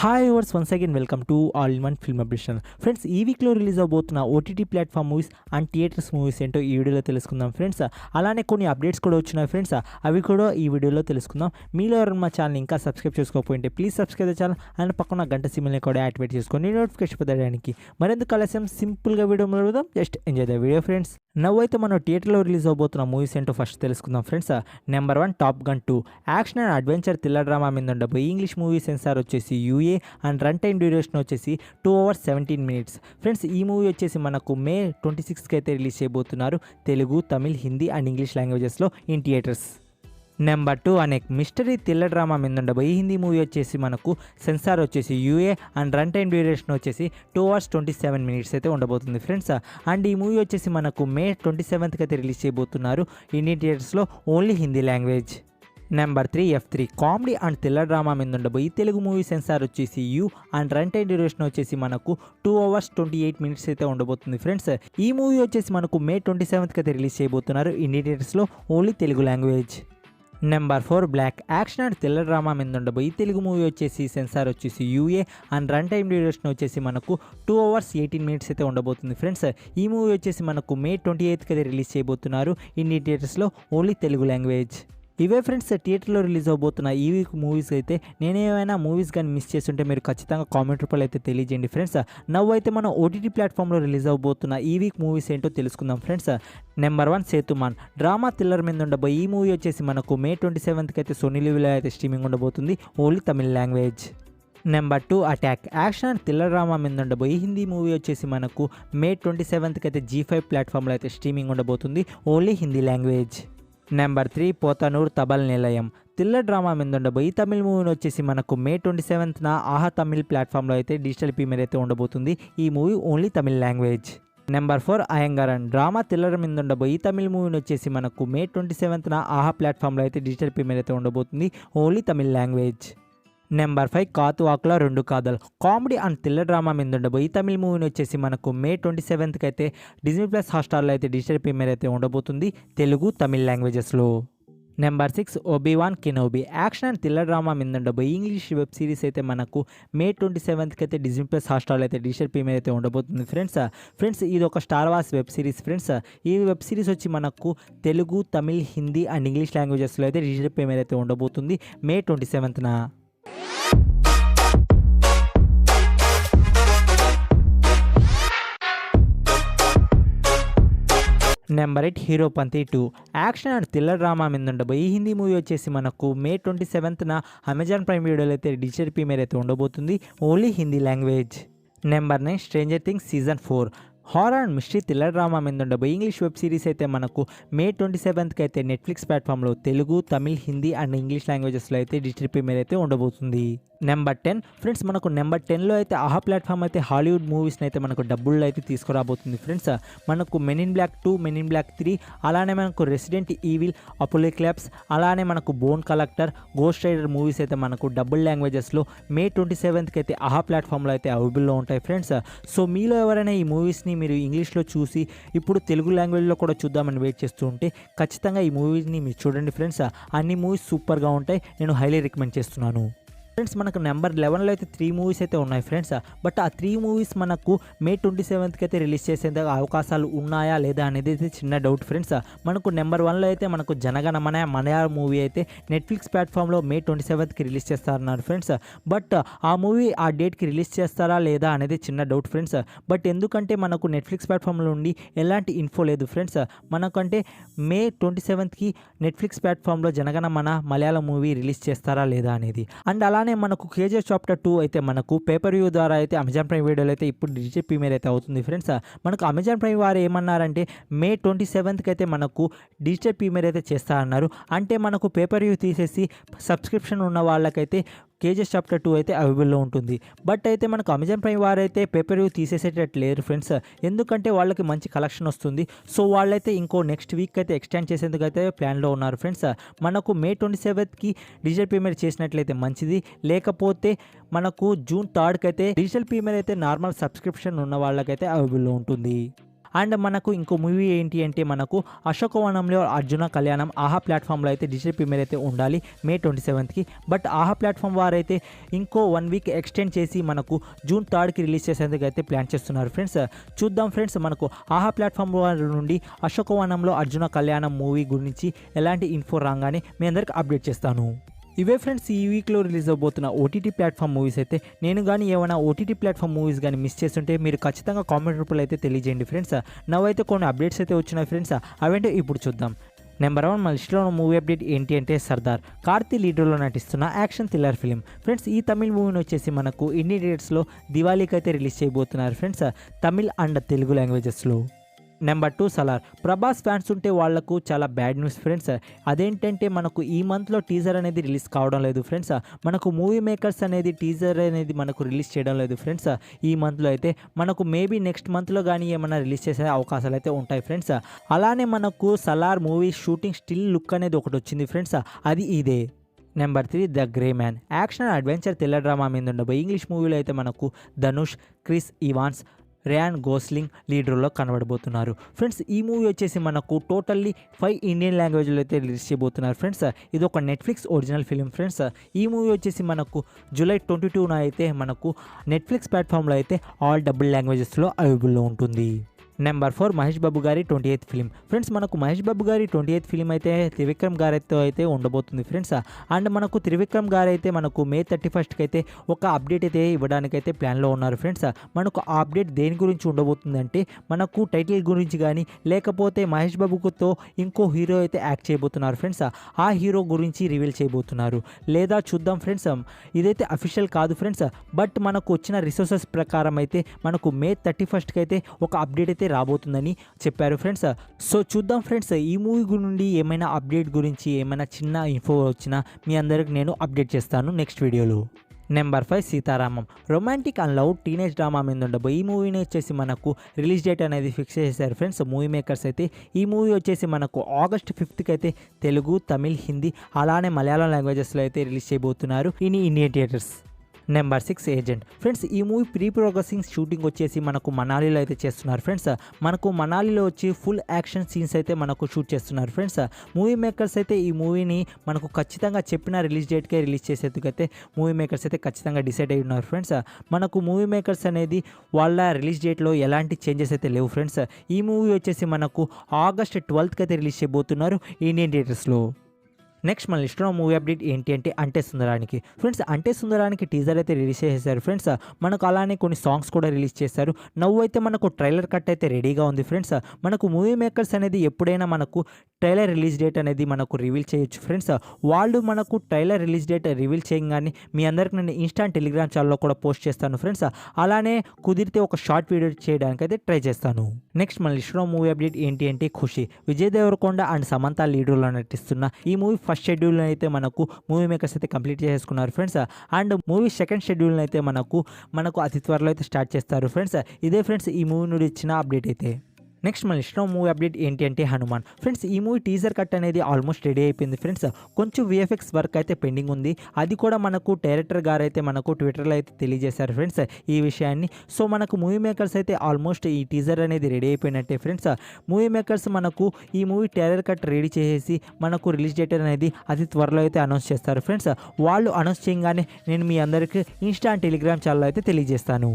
Hi viewers once again welcome to all in one film updation. Friends, ఈ వీక్లో release అవబోతున్న OTT platform movies and theatres movies ఏంటో ఈ వీడియోలో తెలుసుకుందాం ఫ్రెండ్స్. అలానే కొన్ని అప్డేట్స్ కూడా వచ్చినాయి ఫ్రెండ్స్, అవి కూడా ఈ వీడియోలో తెలుసుకుందాం. మీలో ఎవరైనా మా ఛానల్ ఇంకా సబ్స్క్రైబ్ చేసుకోకపోయింటే ప్లీజ్ సబ్స్క్రైబ్ ఛానల్ అండ్ పక్కన గంట సిమ్ని కూడా యాక్టివేట్ చేసుకొని నోటిఫికేషన్ పొందడానికి. మరెందుకు ఆలస్యం, సింపుల్గా వీడియో మొదలుదాం. Just enjoy the video friends. నవ్వైతే మనం థియేటర్లో రిలీజ్ అవబోతున్న మూవీస్ ఏంటో ఫస్ట్ తెలుసుకుందాం friends. Number 1 top gun 2 action and adventure thriller drama మీద ఉండబోయి ఇంగ్లీష్ మూవీ సెన్సార్ వచ్చేసి UA and run time duration వచ్చేసి 2 hours 17 minutes. ఫ్రెండ్స్, ఈ మూవీ వచ్చేసి మనకు మే 26కి అయితే రిలీజ్ చేయబోతున్నారు. తెలుగు, తమిళ్, హిందీ అండ్ ఇంగ్లీష్ లాంగ్వేజెస్లో in theatres. Number 2 Anek mystery thriller drama మీద ఉండబోయి హిందీ మూవీ వచ్చేసి మనకు సెన్సార్ వచ్చేసి UA and run time duration వచ్చేసి 2 hours 27 minutes అయితే ఉండబోతుంది ఫ్రెండ్స్. అండ్ ఈ మూవీ వచ్చేసి మనకు మే 27కి అయితే రిలీజ్ చేయబోతున్నారు ఇండియన్ థియేటర్స్లో only Hindi language. Number 3 F3 comedy and thriller drama మీద ఉండబోయి తెలుగు మూవీ సెన్సార్ వచ్చేసి you and run time duration వచ్చేసి మనకు 2 hours 28 minutes అయితే ఉండబోతుంది ఫ్రెండ్స్. ఈ మూవీ వచ్చేసి మనకు మే 27కి అయితే రిలీజ్ చేయబోతున్నారు ఇండియన్ థియేటర్స్లో only Telugu language. Number 4 black action and thriller drama మీద ఉండబోయి తెలుగు మూవీ వచ్చేసి సెన్సార్ వచ్చేసి UA and run time duration వచ్చేసి మనకు 2 hours 18 minutes అయితే ఉండబోతుంది ఫ్రెండ్స్. ఈ మూవీ వచ్చేసి మనకు మే 28కి అయితే రిలీజ్ చేయబోతున్నారు ఇండియన్ థియేటర్స్లో ఓన్లీ తెలుగు లాంగ్వేజ్. ఇవే ఫ్రెండ్స్ థియేటర్లో రిలీజ్ అవబోతున్న ఈ వీక్ మూవీస్ అయితే. నేనేమైనా మూవీస్ కానీ మిస్ చేస్తుంటే మీరు ఖచ్చితంగా కామెంట్ రూపంలో అయితే తెలియజేయండి ఫ్రెండ్స్. నవ్వు అయితే మనం ఓటీటీ ప్లాట్ఫామ్లో రిలీజ్ అవబోతున్న ఈ వీక్ మూవీస్ ఏంటో తెలుసుకుందాం ఫ్రెండ్స్. నెంబర్ 1 సేతుమాన్ డ్రామా థ్రిల్లర్ మీద ఉండబోయి ఈ మూవీ వచ్చేసి మనకు మే 27కి అయితే సోనీ లివ్లో అయితే స్ట్రీమింగ్ ఉండబోతుంది only Tamil language. Number 2 attack action and thriller drama మీద ఉండబోయి హిందీ మూవీ వచ్చేసి మనకు మే 27కి అయితే G5 ప్లాట్ఫామ్లో అయితే స్ట్రీమింగ్ ఉండబోతుంది ఓన్లీ హిందీ లాంగ్వేజ్. నెంబర్ 3 పోతనూర్ తబల్ నిలయం థ్రిల్లర్ డ్రామా మీద ఉండబోయి తమిళ్ మూవీని వచ్చేసి మనకు మే 27న ఆహా తమిళ్ ప్లాట్ఫామ్లో అయితే డిజిటల్ ప్రీమియర్ అయితే ఉండబోతుంది. ఈ movie only Tamil language. Number 4 Ayngaran drama thriller మీద ఉండబోయి తమిళ్ మూవీని వచ్చేసి మనకు మే 27న ఆహా ప్లాట్ఫామ్లో అయితే డిజిటల్ ప్రీమియర్ అయితే ఉండబోతుంది only Tamil language. Number 5 Kaathuvaakula 2 Kaadhal comedy and thriller drama మీద ఉండబోయి తమిళ్ మూవీని వచ్చేసి మనకు మే 27కి అయితే Disney+ హాట్‌స్టార్లో అయితే డిజిటల్ ప్రీమియర్ అయితే ఉండబోతుంది తెలుగు, తమిళ్ లాంగ్వేజెస్లో. Number 6 Obi-Wan Kenobi action and thriller drama మీద ఉండబోయి ఇంగ్లీష్ వెబ్ సిరీస్ అయితే మనకు మే 27కి అయితే Disney+ హాట్‌స్టార్లో అయితే డిజిటల్ ప్రీమియర్ అయితే ఉండబోతుంది ఫ్రెండ్స్ ఇది ఒక star wars web series friends. ఈ వెబ్ సిరీస్ వచ్చి మనకు తెలుగు, తమిళ్, హిందీ అండ్ ఇంగ్లీష్ లాంగ్వేజెస్లో అయితే డిజిటల్ ప్రీమియర్ అయితే ఉండబోతుంది మే 27న. Number 8 Heropanti 2 action and thriller drama మీద ఉండబోయి ఈ హిందీ మూవీ వచ్చేసి మనకు మే 27న అమెజాన్ ప్రైమ్ వీడియోలో అయితే డిజిటల్ ప్రీమియర్ అయితే ఉండబోతుంది only Hindi language. Number 9 stranger things season 4 horror and mystery thriller drama మీద ఉండబోయి ఇంగ్లీష్ వెబ్ సిరీస్ అయితే మనకు మే 27కి అయితే నెట్ఫ్లిక్స్ ప్లాట్ఫామ్లో తెలుగు, తమిళ్, హిందీ అండ్ ఇంగ్లీష్ లాంగ్వేజెస్లో అయితే డిజిటల్ ప్రీమియర్ అయితే ఉండబోతుంది. నెంబర్ 10 ఫ్రెండ్స్, మనకు నెంబర్ 10లో అయితే ఆహా ప్లాట్ఫామ్ అయితే హాలీవుడ్ మూవీస్ని అయితే మనకు డబ్బుల్లో అయితే తీసుకురాబోతుంది ఫ్రెండ్స్. మనకు men in black 2, men in black 3, అలానే మనకు రెసిడెంట్ ఈవిల్, అపోలోక్లిప్స్, అలానే మనకు bone collector, ghost rider movies అయితే మనకు డబుల్ లాంగ్వేజెస్లో మే 27కి అయితే ఆహా ప్లాట్ఫామ్లో అయితే అవైలబుల్లో ఉంటాయి ఫ్రెండ్స్. సో మీలో ఎవరైనా ఈ మూవీస్ని మీరు ఇంగ్లీష్లో చూసి ఇప్పుడు తెలుగు లాంగ్వేజ్లో కూడా చూద్దామని వెయిట్ చేస్తూ ఉంటే ఖచ్చితంగా ఈ మూవీస్ని మీరు చూడండి ఫ్రెండ్స్. అన్ని మూవీస్ సూపర్గా ఉంటాయి, నేను హైలీ రికమెండ్ చేస్తున్నాను ఫ్రెండ్స్. మనకు నెంబర్ 11లో అయితే 3 మూవీస్ అయితే ఉన్నాయి ఫ్రెండ్స్. బట్ ఆ 3 మూవీస్ మనకు మే 27కి అయితే రిలీజ్ చేసేందుకు అవకాశాలు ఉన్నాయా లేదా అనేది అయితే చిన్న డౌట్ ఫ్రెండ్స్. మనకు నెంబర్ 1లో అయితే మనకు జనగణమన మలయాళం మూవీ అయితే నెట్ఫ్లిక్స్ ప్లాట్ఫామ్లో మే 27కి రిలీజ్ చేస్తారన్నారు ఫ్రెండ్స్. బట్ ఆ మూవీ ఆ డేట్కి రిలీజ్ చేస్తారా లేదా అనేది చిన్న డౌట్ ఫ్రెండ్స్. బట్ ఎందుకంటే మనకు నెట్ఫ్లిక్స్ ప్లాట్ఫామ్లో నుండి ఎలాంటి ఇన్ఫో లేదు ఫ్రెండ్స్. మనకంటే మే 27కి నెట్ఫ్లిక్స్ ప్లాట్ఫామ్లో జనగణమన మలయాళం మూవీ రిలీజ్ చేస్తారా లేదా అనేది. అండ్ అలానే మనకు KGF చాప్టర్ 2 అయితే మనకు పేపర్ వ్యూ ద్వారా అయితే అమెజాన్ ప్రైమ్ వీడియోలో అయితే ఇప్పుడు డిజిటల్ ప్రీమియర్ అయితే అవుతుంది ఫ్రెండ్స్. మనకు అమెజాన్ ప్రైమ్ వారు ఏమన్నారంటే మే 27కి అయితే మనకు డిజిటల్ ప్రీమియర్ అయితే చేస్తారన్నారు. అంటే మనకు పేపర్ వ్యూ తీసేసి సబ్స్క్రిప్షన్ ఉన్న వాళ్ళకైతే KGF చాప్టర్ 2 అయితే అవైలబుల్లో ఉంటుంది. బట్ అయితే మనకు అమెజాన్ ప్రైమ్ వారు అయితే పేపర్ వ్యూ తీసేసేటట్టు లేరు ఫ్రెండ్స్. ఎందుకంటే వాళ్ళకి మంచి కలెక్షన్ వస్తుంది. సో వాళ్ళైతే ఇంకో నెక్స్ట్ వీక్ అయితే ఎక్స్టెండ్ చేసేందుకు అయితే ప్లాన్లో ఉన్నారు ఫ్రెండ్స్. మనకు మే 27కి డిజిటల్ ప్రీమియర్ చేసినట్లయితే మంచిది, లేకపోతే మనకు జూన్ 3కి అయితే డిజిటల్ ప్రీమియర్ అయితే నార్మల్ సబ్స్క్రిప్షన్ ఉన్న వాళ్ళకైతే అవైలబుల్లో ఉంటుంది. అండ్ మనకు ఇంకో మూవీ ఏంటి అంటే మనకు అశోకవనంలో అర్జున కళ్యాణం ఆహా ప్లాట్ఫామ్లో అయితే డిజిటల్ ప్రీమియర్ అయితే ఉండాలి May 27కి. బట్ ఆహా ప్లాట్ఫామ్ వారైతే ఇంకో 1 వీక్ ఎక్స్టెండ్ చేసి మనకు June 3కి రిలీజ్ చేసేందుకు అయితే ప్లాన్ చేస్తున్నారు ఫ్రెండ్స్. చూద్దాం ఫ్రెండ్స్, మనకు ఆహా ప్లాట్ఫామ్ వారి నుండి అశోకవనంలో అర్జున కళ్యాణం మూవీ గురించి ఎలాంటి ఇన్ఫో రాగానే మీ అందరికి అప్డేట్ చేస్తాను. ఇవే ఫ్రెండ్స్ ఈ వీక్లో రిలీజ్ అవబోతున్న ఓటీటీ ప్లాట్ఫామ్ మూవీస్ అయితే. నేను కానీ ఏమైనా ఓటీటీ ప్లాట్ఫామ్ మూవీస్ కానీ మిస్ చేస్తుంటే మీరు ఖచ్చితంగా కామెంట్ రూపంలో అయితే తెలియజేయండి ఫ్రెండ్స్. నవ్వైతే కొన్ని అప్డేట్స్ అయితే వచ్చినాయి ఫ్రెండ్స్, అవేంటో ఇప్పుడు చూద్దాం. నెంబర్ 1 మన లిస్టులో ఉన్న మూవీ అప్డేట్ ఏంటి అంటే సర్దార్. కార్తీ లీడర్లో నటిస్తున్న యాక్షన్ థ్రిల్లర్ ఫిలిం ఫ్రెండ్స్. ఈ తమిళ్ మూవీని వచ్చేసి మనకు ఇండియన్ థియేటర్స్లో దివాళీకి అయితే రిలీజ్ చేయబోతున్నారు ఫ్రెండ్స్, తమిళ్ అండ్ తెలుగు లాంగ్వేజెస్లో. నెంబర్ 2 సలార్. ప్రభాస్ ఫ్యాన్స్ ఉంటే వాళ్లకు చాలా బ్యాడ్ న్యూస్ ఫ్రెండ్స్. అదేంటంటే మనకు ఈ మంత్లో టీజర్ అనేది రిలీజ్ కావడం లేదు ఫ్రెండ్స్. మనకు మూవీ మేకర్స్ అనేది టీజర్ అనేది మనకు రిలీజ్ చేయడం లేదు ఫ్రెండ్స్ ఈ మంత్లో అయితే. మనకు మేబీ నెక్స్ట్ మంత్లో కానీ ఏమైనా రిలీజ్ చేసే అవకాశాలు అయితే ఉంటాయి ఫ్రెండ్స్. అలానే మనకు Salaar movie shooting still look అనేది ఒకటి వచ్చింది ఫ్రెండ్స్, అది ఇదే. Number 3 the gray man. Action adventure thriller drama మీద ఉండబోయే ఇంగ్లీష్ మూవీలో అయితే మనకు Dhanush, Chris Evans, Ryan Gosling lead రోల్లో కనబడబోతున్నారు ఫ్రెండ్స్. ఈ మూవీ వచ్చేసి మనకు టోటల్లీ 5 ఇండియన్ లాంగ్వేజ్లో అయితే రిలీజ్ చేయబోతున్నారు ఫ్రెండ్స్. ఇది ఒక నెట్ఫ్లిక్స్ ఒరిజినల్ ఫిలిం ఫ్రెండ్స్. ఈ మూవీ వచ్చేసి మనకు July 22న అయితే మనకు నెట్ఫ్లిక్స్ ప్లాట్ఫామ్లో అయితే ఆల్ డబుల్ లాంగ్వేజెస్లో అవైలబుల్లో ఉంటుంది. నెంబర్ 4 మహేష్ బాబు గారి 28th ఫిలిం ఫ్రెండ్స్. మనకు మహేష్ బాబు గారి 28th ఫిలిం అయితే త్రివిక్రమ్ గారితో అయితే ఉండబోతుంది ఫ్రెండ్స్. అండ్ మనకు త్రివిక్రమ్ గారు అయితే మనకు May 31కి అయితే ఒక అప్డేట్ అయితే ఇవ్వడానికైతే ప్లాన్లో ఉన్నారు ఫ్రెండ్స్. మనకు ఆ అప్డేట్ దేని గురించి ఉండబోతుందంటే మనకు టైటిల్ గురించి కానీ లేకపోతే మహేష్ బాబుతో ఇంకో హీరో అయితే యాక్ట్ చేయబోతున్నారు ఫ్రెండ్స్. ఆ హీరో గురించి రివీల్ చేయబోతున్నారు లేదా చూద్దాం ఫ్రెండ్స్. ఇదైతే అఫీషియల్ కాదు ఫ్రెండ్స్, బట్ మనకు వచ్చిన రిసోర్సెస్ ప్రకారం అయితే మనకు May 31కి అయితే ఒక అప్డేట్ అయితే రాబోతుందని చెప్పారు ఫ్రెండ్స్. సో చూద్దాం ఫ్రెండ్స్, ఈ మూవీ నుండి ఏమైనా అప్డేట్ గురించి ఏమైనా చిన్న ఇన్ఫో వచ్చినా మీ అందరికి నేను అప్డేట్ చేస్తాను నెక్స్ట్ వీడియోలో. Number 5 Sitaramam. Romantic and love teenage drama మీద ఉండబోయే ఈ మూవీని వచ్చేసి మనకు రిలీజ్ డేట్ అనేది ఫిక్స్ చేశారు ఫ్రెండ్స్ మూవీ మేకర్స్ అయితే. ఈ మూవీ వచ్చేసి మనకు August 5కి అయితే తెలుగు, తమిళ్, హిందీ అలానే మలయాళం లాంగ్వేజెస్లో అయితే రిలీజ్ చేయబోతున్నారు in Indian theatres. Number 6 agent friends. ఈ మూవీ ప్రీ ప్రోగ్రెసింగ్ షూటింగ్ వచ్చేసి మనకు మనాలిలో అయితే చేస్తున్నారు ఫ్రెండ్స్. మనకు మనాలిలో వచ్చి ఫుల్ యాక్షన్ సీన్స్ అయితే మనకు షూట్ చేస్తున్నారు ఫ్రెండ్స్. మూవీ మేకర్స్ అయితే ఈ మూవీని మనకు ఖచ్చితంగా చెప్పిన రిలీజ్ డేట్కే రిలీజ్ చేసేందుకైతే మూవీ మేకర్స్ అయితే ఖచ్చితంగా డిసైడ్ అయి ఉన్నారు ఫ్రెండ్స్. మనకు మూవీ మేకర్స్ అనేది వాళ్ళ రిలీజ్ డేట్లో ఎలాంటి చేంజెస్ అయితే లేవు ఫ్రెండ్స్. ఈ మూవీ వచ్చేసి మనకు August 12కి అయితే రిలీజ్ చేయబోతున్నారు ఇండియన్ థియేటర్స్లో. నెక్స్ట్ మన లిస్ట్లో మూవీ అప్డేట్ ఏంటి అంటే అంటే సుందరానికి ఫ్రెండ్స్. అంటే సుందరానికి టీజర్ అయితే రిలీజ్ చేశారు ఫ్రెండ్స్. మనకు అలానే కొన్ని సాంగ్స్ కూడా రిలీజ్ చేశారు. నవ్వు అయితే మనకు ట్రైలర్ కట్ అయితే రెడీగా ఉంది ఫ్రెండ్స్. మనకు మూవీ మేకర్స్ అనేది ఎప్పుడైనా మనకు ట్రైలర్ రిలీజ్ డేట్ అనేది మనకు రివీల్ చేయొచ్చు ఫ్రెండ్స్. వాళ్ళు మనకు ట్రైలర్ రిలీజ్ డేట్ రివీల్ చేయగానే మీ అందరికి నేను ఇన్స్టా టెలిగ్రామ్ ఛానల్లో కూడా పోస్ట్ చేస్తాను ఫ్రెండ్స్. అలానే కుదిరితే ఒక షార్ట్ వీడియో చేయడానికి అయితే ట్రై చేస్తాను. నెక్స్ట్ మన లిస్ట్లో మూవీ అప్డేట్ ఏంటి అంటే ఖుషి. విజయ్ దేవరకొండ అండ్ సమంత లీడర్లో నటిస్తున్న ఈ మూవీ ఫస్ట్ షెడ్యూల్ అయితే మనకు మూవీ మేకర్స్ అయితే కంప్లీట్ చేసుకున్నారు friends. And movie second schedule అయితే మనకు అతి త్వరలో అయితే స్టార్ట్ చేస్తారు ఫ్రెండ్స్. ఇదే ఫ్రెండ్స్ ఈ మూవీ నుండి ఇచ్చిన అప్డేట్ అయితే. నెక్స్ట్ మన ఇష్టం మూవీ అప్డేట్ ఏంటి అంటే హనుమాన్ ఫ్రెండ్స్. ఈ మూవీ టీజర్ కట్ అనేది ఆల్మోస్ట్ రెడీ అయిపోయింది ఫ్రెండ్స్. కొంచెం విఎఫ్ఎక్స్ వర్క్ అయితే పెండింగ్ ఉంది. అది కూడా మనకు డైరెక్టర్ గారు అయితే మనకు ట్విట్టర్లో అయితే తెలియజేశారు ఫ్రెండ్స్ ఈ విషయాన్ని. సో మనకు మూవీ మేకర్స్ అయితే ఆల్మోస్ట్ ఈ టీజర్ అనేది రెడీ అయిపోయినట్టే ఫ్రెండ్స్. మూవీ మేకర్స్ మనకు ఈ మూవీ ట్రైలర్ కట్ రెడీ చేసేసి మనకు రిలీజ్ డేట్ అనేది అతి త్వరలో అయితే అనౌన్స్ చేస్తారు ఫ్రెండ్స్. వాళ్ళు అనౌన్స్ చేయగానే నేను మీ అందరికీ ఇన్స్టా అండ్ టెలిగ్రామ్ ఛానల్లో అయితే తెలియజేస్తాను.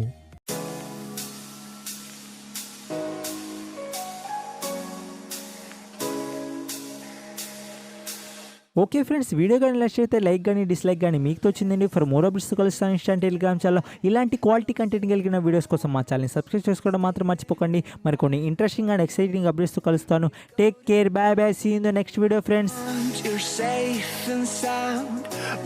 ఓకే ఫ్రెండ్స్, వీడియో కానీ నచ్చితే లైక్ కానీ డిస్లైక్ కానీ మీకు తోచిందండి. ఫర్ మోర్ అప్డేట్స్ కలుస్తాను ఇన్స్టా టెలిగ్రామ్ ఛానల్లో. ఇలాంటి క్వాలిటీ కంటెంట్ కలిగిన వీడియోస్ కోసం మా ఛానల్ని సబ్స్క్రైబ్ చేసుకోవడం మాత్రం మర్చిపోకండి. మరి కొన్ని ఇంట్రెస్టింగ్ అండ్ ఎక్సైటింగ్ అప్డేట్స్తో కలుస్తాను. Take care, bye bye, see in the next video friends. You're safe and sound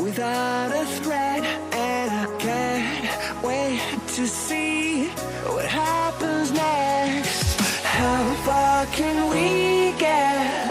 without a threat, and I can't wait to see what happens next. How far can we get?